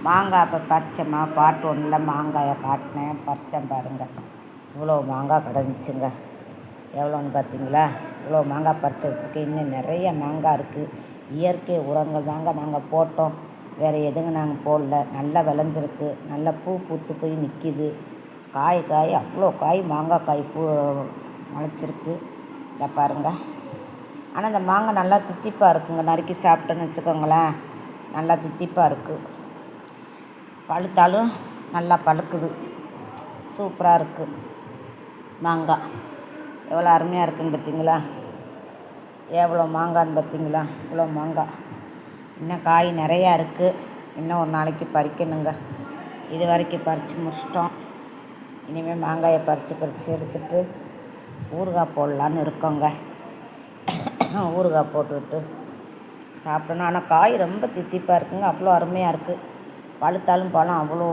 மாங்காய் இப்போ பறிச்சோமா, பார்ட் 1ல் மாங்காயை காட்டினேன், பறித்தேன் பாருங்கள். இவ்வளோ மாங்காய் கிடந்துச்சுங்க. எவ்வளோன்னு பார்த்தீங்களா? இவ்வளோ மாங்காய் பறித்து வச்சுருக்கேன். இன்னும் நிறைய மாங்காய் இருக்குது. இயற்கை உரங்கள் தாங்க நாங்கள் போட்டோம், வேறு எதுங்க நாங்கள் போடல. நல்லா விளைஞ்சிருக்கு, நல்லா பூ பூத்து போய் நிற்கிது. காய் அவ்வளோ காய், மாங்காய் காய் பூ முளைச்சிருக்கு. இதை பாருங்கள். ஆனால் இந்த மாங்காய் நல்லா தித்திப்பாக இருக்குங்க. நறுக்கி சாப்பிட்டோன்னு வச்சுக்கோங்களேன், நல்லா தித்திப்பாக இருக்குது. பழுத்தாலும் நல்லா பழுக்குது, சூப்பராக இருக்குது மாங்காய். எவ்வளோ அருமையாக இருக்குதுன்னு பார்த்தீங்களா? எவ்வளோ மாங்கான்னு பார்த்தீங்களா? இவ்வளோ மாங்காய். இன்னும் காய் நிறையா இருக்குது. இன்னும் ஒரு நாளைக்கு பறிக்கணுங்க. இது வரைக்கும் பறித்து முடிச்சிட்டோம். இனிமேல் மாங்காயை பறித்து எடுத்துகிட்டு ஊறுகாய் போடலான்னு இருக்கோங்க. ஊறுகாய் போட்டுவிட்டு சாப்பிடணும். ஆனால் காய் ரொம்ப தித்திப்பாக இருக்குங்க, அவ்வளோ அருமையாக இருக்குது. பழுத்தாலும் பழம் அவ்வளோ